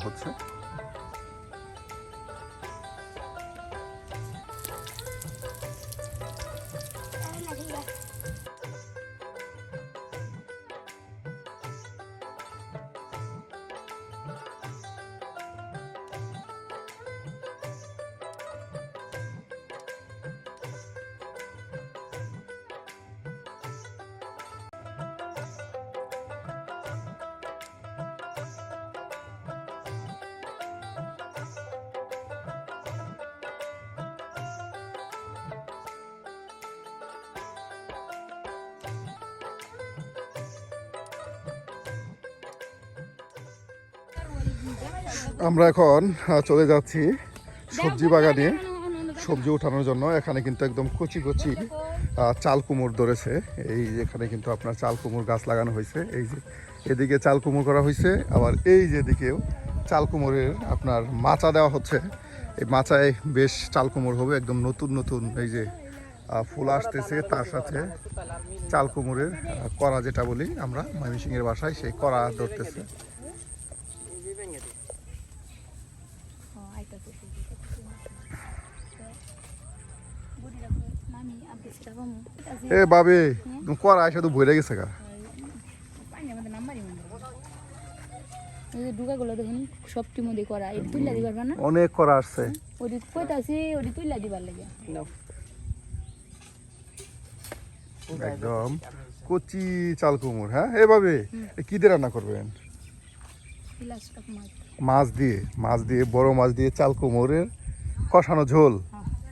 হচ্ছে আমরা এখন চলে যাচ্ছি সবজি বাগানে সবজি ওঠানোর জন্য। এখানে কিন্তু একদম কচি কচি চাল কুমড় ধরেছে। এই এখানে কিন্তু আপনার চাল কুমড় গাছ লাগানো হয়েছে। এই যে এদিকে চাল কুমড় করা হয়েছে, আবার এই যে দিকেও চাল কুমড়ের আপনার মাচা দেওয়া হচ্ছে। এই মাচায় বেশ চাল কুমড় হবে, একদম নতুন নতুন এই যে ফুল আসতেছে। তার সাথে চাল কুমড়ের কড়া যেটা বলি আমরা ময়মনসিংহের ভাষায়, সেই কড়া ধরতেছে। এ বাবে করা এসে তো ভরে গেছে গা। অনেক করা আসছে, একদম কচি চাল কুমড়। হ্যাঁ এভাবে কি দিয়ে রান্না করবেন? মাছ দিয়ে বড় মাছ দিয়ে চাল কুমড়ের কষানো ঝোল।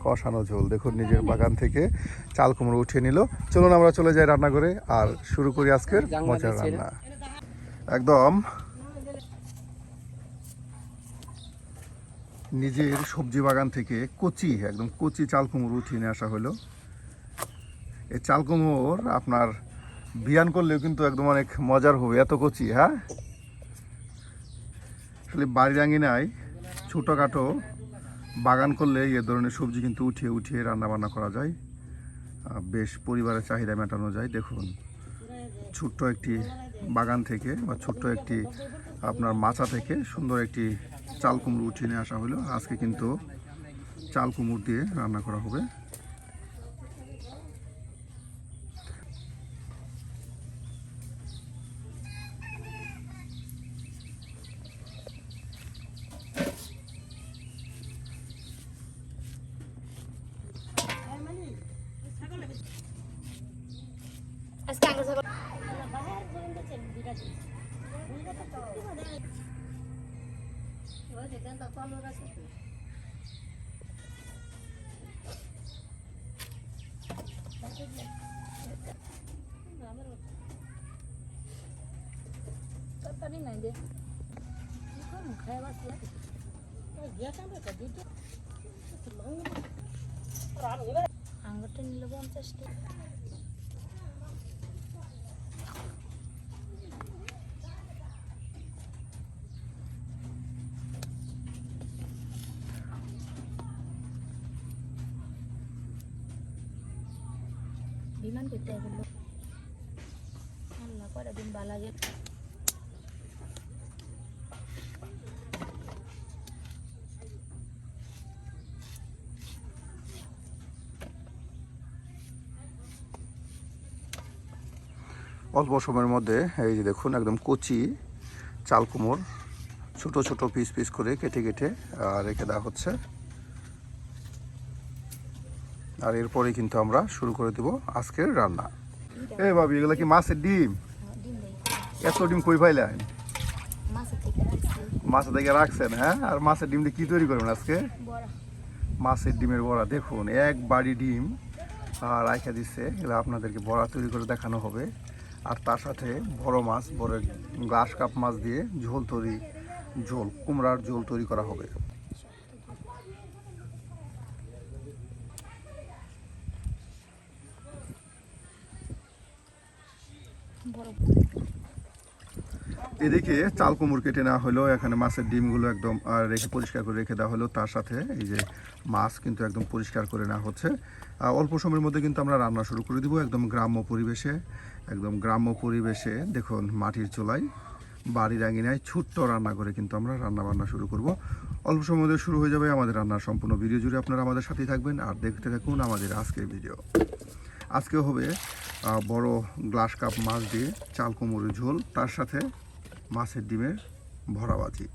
কষানো ঝোল দেখুন, নিজের বাগান থেকে চাল কুমড়ো উঠিয়ে নিল। চলুন আমরা চলে যাই রান্না করে আর শুরু করি আজকের মজার রান্না। একদম নিজের সবজি বাগান থেকে একদম কচি চাল কুমড়ো উঠিয়ে নিয়ে আসা হলো। এই চাল কুমড়োর আপনার বিয়ান করলেও কিন্তু একদম অনেক মজার হবে, এত কচি। হ্যাঁ আসলে বাড়ির আঙিনায় ছোটোখাটো বাগান করলে এ ধরনের সবজি কিন্তু উঠিয়ে উঠিয়ে রান্না বান্না করা যায়, বেশ পরিবারের চাহিদা মেটানো যায়। দেখুন ছোট্ট একটি বাগান থেকে বা ছোট্ট একটি আপনার মাচা থেকে সুন্দর একটি চাল কুমড়ো উঠিয়ে নিয়ে আসা হলো। আজকে কিন্তু চাল কুমড়ো দিয়ে রান্না করা হবে। আঙ্গুরটা নিল 50 টাকা। বিমান করতে গেল আল্লাহ করে দিন বালা গেল। অল্প সময়ের মধ্যে এই যে দেখুন একদম কচি চাল কুমড় ছোট ছোট পিস পিস করে কেটে কেটে রেখে দেওয়া হচ্ছে। আর এরপরে কিন্তু আমরা শুরু করে দেব আজকের রান্না। এ ভাবি এগুলো কি মাছের ডিম? এত ডিম কই পাইলেন? মাছ থেকে রাখছেন? হ্যাঁ, আর মাছের ডিম দিয়ে কি তৈরি করবেন আজকে? মাছের ডিমের বড়া। দেখুন এক বাড়ি ডিম রাখা দিচ্ছে, এগুলো আপনাদেরকে বড়া তৈরি করে দেখানো হবে। আর তার সাথে বড় মাছ, বড় গ্লাস কাপ মাছ দিয়ে ঝোল কুমড়ার ঝোল তৈরি করা হবে। এদিকে চাল কুমড় কেটে নেওয়া হলো, এখানে মাছের ডিমগুলো একদম রেখে পরিষ্কার করে রেখে দেওয়া হলো। তার সাথে এই যে মাছ কিন্তু একদম পরিষ্কার করে নেওয়া হচ্ছে। অল্প সময়ের মধ্যে কিন্তু আমরা রান্না শুরু করে দিব একদম গ্রাম্য পরিবেশে। দেখুন মাটির চুলায় বাড়ির আঙিনায় ছোট্ট রান্না করে কিন্তু আমরা রান্না বান্না শুরু করব। অল্প সময়ের মধ্যে শুরু হয়ে যাবে আমাদের রান্নার সম্পূর্ণ ভিডিও জুড়ে আপনারা আমাদের সাথেই থাকবেন আর দেখতে থাকুন আমাদের আজকের ভিডিও। আজকে হবে বড় গ্লাস কাপ মাছ দিয়ে চাল কুমড়োর ঝোল, তার সাথে মাছের ডিমের ভরা ভাজি।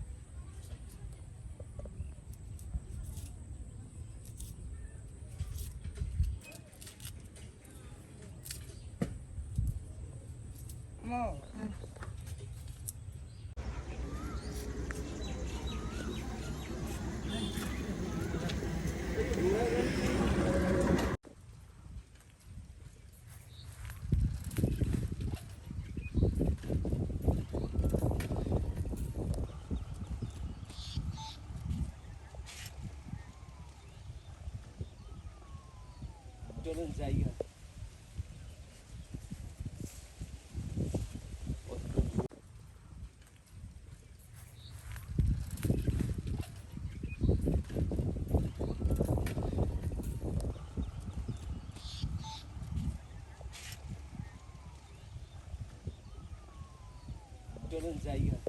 জায়গা জায়গা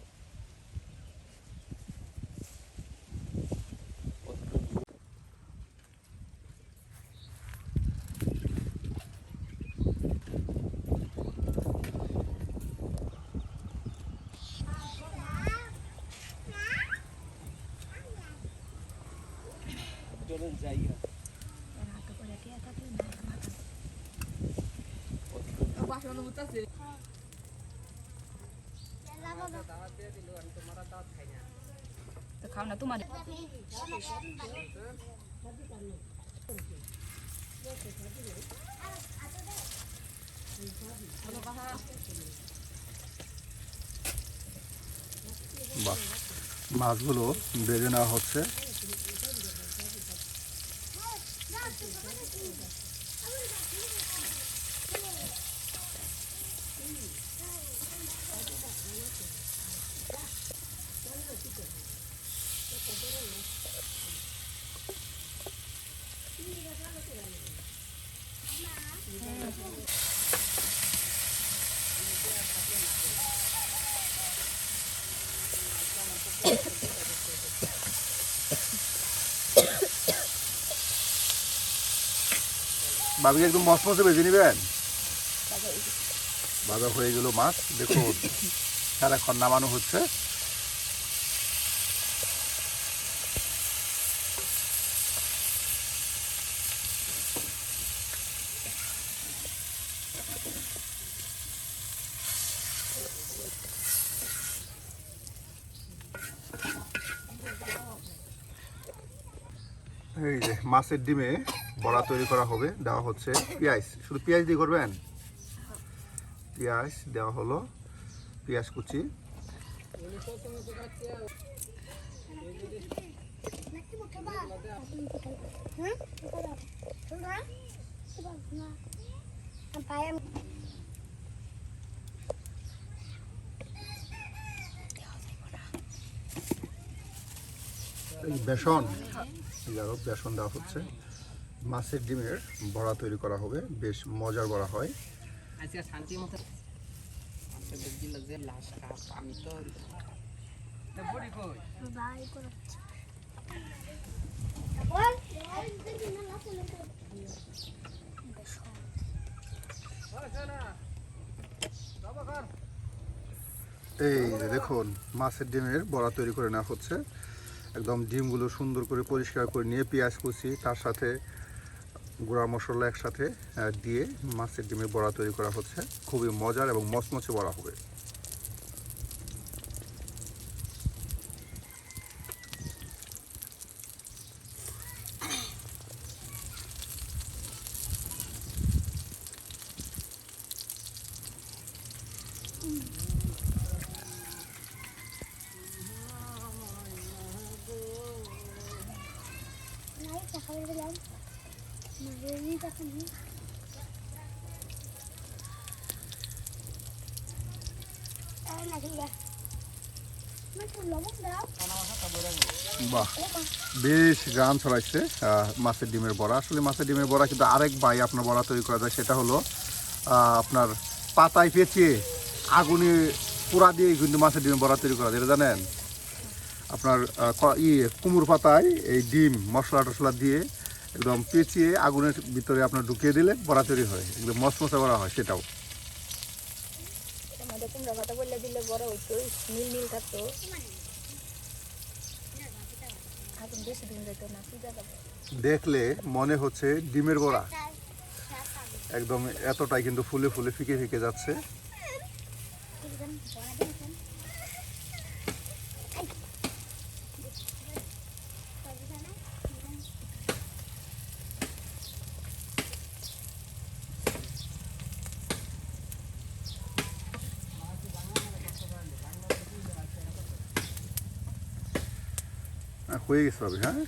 জায়গা খাও না তোমার বাহ, মাছগুলো বেজে নেওয়া হচ্ছে। ভাবি একদম মসমসে বেজে নেবেন। ভাজা হয়ে গেল মাছ, দেখুন এখন নামানো হচ্ছে। এই যে মাছের ডিমে বড়া তৈরি করা হবে, দেওয়া হচ্ছে পেঁয়াজ। শুধু পেঁয়াজ দিয়ে করবেন? পেঁয়াজ দেওয়া হলো, পেঁয়াজ কুচি, বেসন, বেসন দেওয়া হচ্ছে। মাছের ডিমের বড়া তৈরি করা হবে, বেশ মজার বড়া হয়। আজকে শান্তি মতো বুঝছিল যে লাশ কাপ আমি তো বড়ি কই বাই করছি এই যে দেখুন মাছের ডিমের বড়া তৈরি করে নেওয়া হচ্ছে। একদম ডিমগুলো সুন্দর করে পরিষ্কার করে নিয়ে পেঁয়াজ কুচি তার সাথে গুঁড়া মশলা একসাথে দিয়ে মাছের ডিমের বড়া তৈরি করা হচ্ছে। খুবই মজার এবং মচমচে বড়া হবে। বাহ, বেশ গান ছড়াইছে মাছের ডিমের বড়া। আসলে মাছের ডিমের বড়া কিন্তু আরেক ভাই আপনার বড়া তৈরি করা যায়, সেটা হলো আপনার পাতায় পেঁচিয়ে আগুনে পোড়া দিয়ে কিন্তু মাছের ডিমের বড়া তৈরি করা যায়, এটা জানেন? আপনার কুমড়ো পাতায় এই ডিম মশলা টশলা দিয়ে একদম পেঁচিয়ে আগুনের ভিতরে আপনার ঢুকিয়ে দিলে বড়া তৈরি হয়, একদম মশমশা বড়া হয় সেটাও। আমাদের কুমড়া পাতা বললে দিলে বড় হইতো, নীল নীল থাকতো, এখন বেশি দিন যেত না। কি জায়গা দেখলে মনে হচ্ছে ডিমের বড়া, একদম এতটাই কিন্তু ফুলে ফুলে ফিকে ফিকে যাচ্ছে। হয়ে গেছে হবে, হ্যাঁ।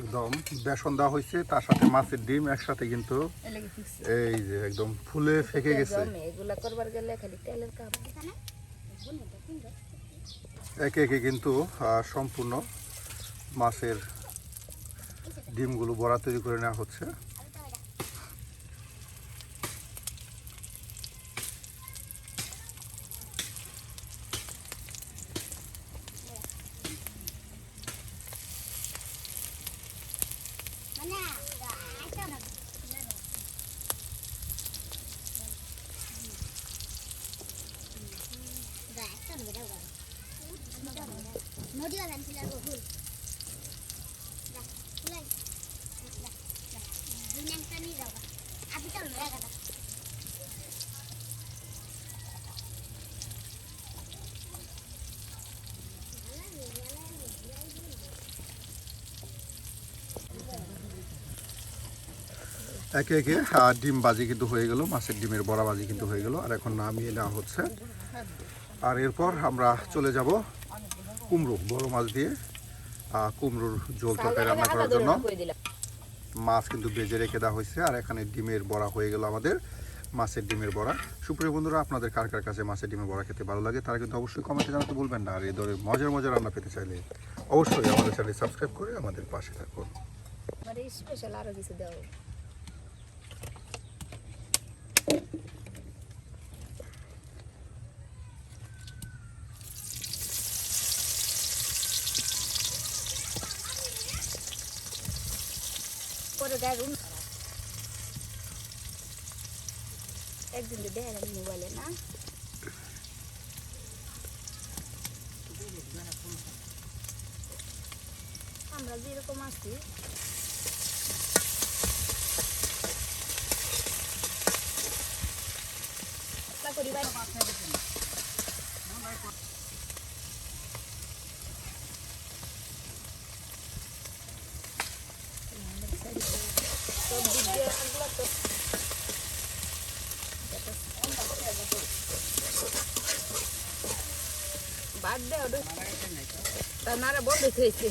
একদম বেসন দেওয়া হয়েছে, তার সাথে মাছের ডিম একসাথে কিন্তু এই যে একদম ফুলে ফেকে গেছে। এগুলা করবার গেলে খালি তেলের কাম। একে একে কিন্তু সম্পূর্ণ মাছের ডিমগুলো বড়া তৈরি করে নেওয়া হচ্ছে। একে একে ডিম বাজি কিন্তু হয়ে গেল, মাছের ডিমের বড়া বাজি কিন্তু হয়ে গেল, আর এখন নামিয়ে নেওয়া হচ্ছে। আর এরপর আমরা চলে যাব কুমড়ো, বড় মাছ দিয়ে কুমড়োর ঝোল তরকারি রান্না করার জন্য। মাছ কিন্তু ভেজে রেখে দেওয়া হয়েছে, আর এখানে ডিমের বড়া হয়ে গেল আমাদের, মাছের ডিমের বড়া। সুপ্রিয় বন্ধুরা, আপনাদের কার কার কাছে মাছের ডিমের বড়া খেতে ভালো লাগে তারা কিন্তু অবশ্যই কমেন্টে জানাতে বলবেন না। আর এই ধরনের মজার মজার রান্না পেতে চাইলে অবশ্যই আমাদের চ্যানেল সাবস্ক্রাইব করে আমাদের পাশে থাকুন। মানে স্পেশাল আরো কিছু দাও। পরে গায়ে একদিন তো দেয় মোবাইলে না, আমরা যেরকম আছি করি ভাই। সব দিক দিয়ে এগুলো তো বাদ দেওয়া তার নারা বন্ধ হয়েছে।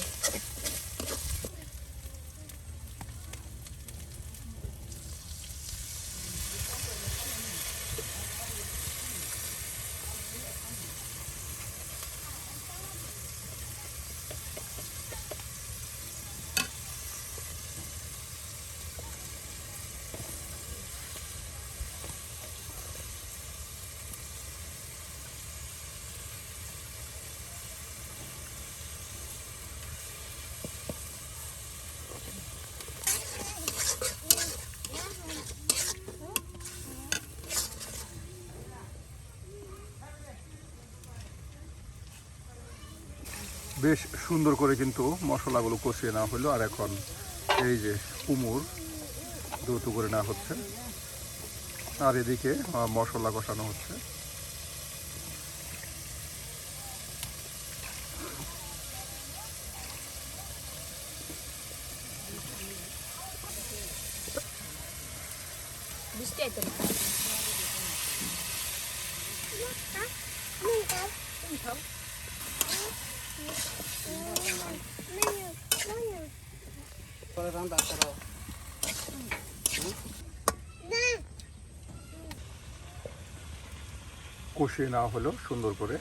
বেশ সুন্দর করে কিন্তু মশলাগুলো কষিয়ে নেওয়া হলো, আর এখন এই যে কুমড় দ্রুত করে নেওয়া হচ্ছে, আর এদিকে মশলা কষানো হচ্ছে। বৃষ্টি আইতো না, তুমি খাও। রান্না করো কষিয়ে নেওয়া হলো সুন্দর করে।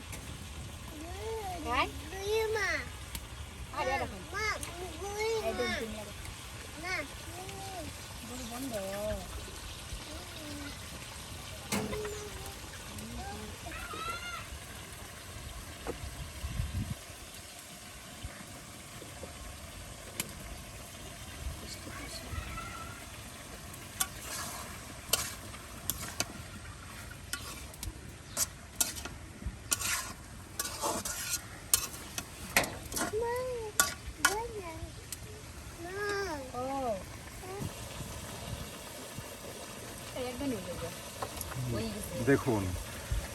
দেখুন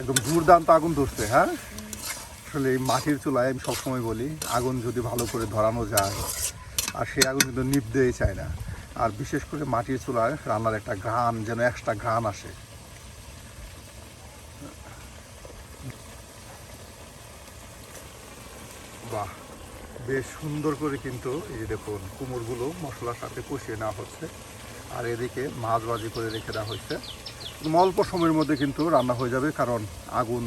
একদম দুর্দান্ত আগুন ধরছে। হ্যাঁ, আসলে এই মাটির চুলায় আমি সবসময় বলি আগুন যদি ভালো করে ধরানো যায়, আর সেই আগুন কিন্তু নিভতেই চায় না। আর বিশেষ করে মাটির চুলায় রান্নার একটা ঘ্রাণ, যেন এক্সট্রা ঘ্রাণ আসে। বাহ, বেশ সুন্দর করে কিন্তু এই যে দেখুন কুমড়গুলো মশলার সাথে কষিয়ে নেওয়া হচ্ছে, আর এদিকে মাছ ভাজি করে রেখে দেওয়া হয়েছে। অল্প সময়ের মধ্যে কিন্তু রান্না হয়ে যাবে, কারণ আগুন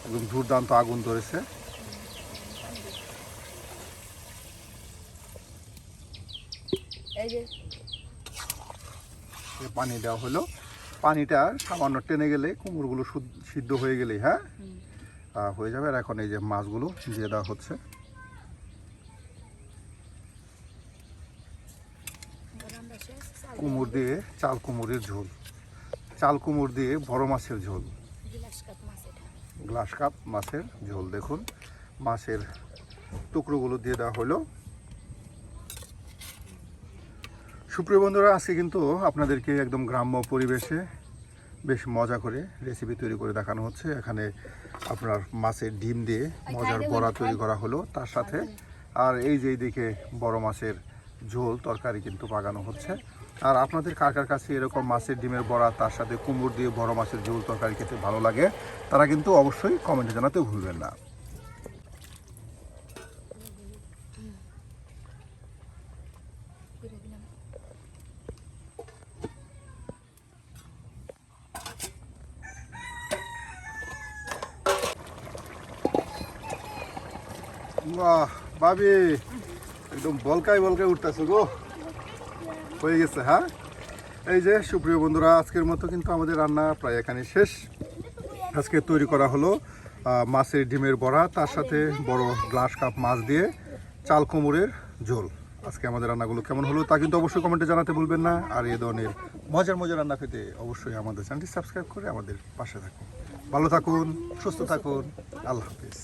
একদম দুর্দান্ত আগুন ধরেছে। পানি দেওয়া হলো, পানিটা সামান্য টেনে গেলে কুমড়োগুলো সিদ্ধ হয়ে গেলেই হ্যাঁ হয়ে যাবে। আর এখন এই যে মাছগুলো দিয়ে দেওয়া হচ্ছে। কুমড় দিয়ে চাল কুমড়ের ঝোল, চাল কুমড় দিয়ে বড় মাছের ঝোল, গ্লাস কাপ মাছের ঝোল। দেখুন মাছের টুকরোগুলো দিয়ে দেওয়া হলো। সুপ্রিয় বন্ধুরা, আজকে কিন্তু আপনাদেরকে একদম গ্রাম্য পরিবেশে বেশ মজা করে রেসিপি তৈরি করে দেখানো হচ্ছে। এখানে আপনার মাছের ডিম দিয়ে মজার বড়া তৈরি করা হলো তার সাথে, আর এই যে এইদিকে বড় মাছের ঝোল তরকারি কিন্তু পাকানো হচ্ছে। আর আপনাদের কার কার কাছে এরকম মাছের ডিমের বড়া তার সাথে কুমড়ো দিয়ে বড় মাছের ঝোল তরকারি খেতে ভালো লাগে, তারা কিন্তু অবশ্যই কমেন্টে জানাতে ভুলবেন না। বাহ ভাবি, একদম বলকায় বলকায় উঠতেছে গো, হয়ে গেছে। হ্যাঁ, এই যে সুপ্রিয় বন্ধুরা, আজকের মতো কিন্তু আমাদের রান্না প্রায় এখানে শেষ। আজকে তৈরি করা হলো মাছের ডিমের বড়া, তার সাথে বড় গ্লাস কাপ মাছ দিয়ে চাল কুমড়ের ঝোল। আজকে আমাদের রান্নাগুলো কেমন হলো তা কিন্তু অবশ্যই কমেন্টে জানাতে ভুলবেন না। আর এই ধরনের মজার মজার রান্না পেতে অবশ্যই আমাদের চ্যানেলটি সাবস্ক্রাইব করে আমাদের পাশে থাকুন। ভালো থাকুন, সুস্থ থাকুন, আল্লাহ হাফিজ।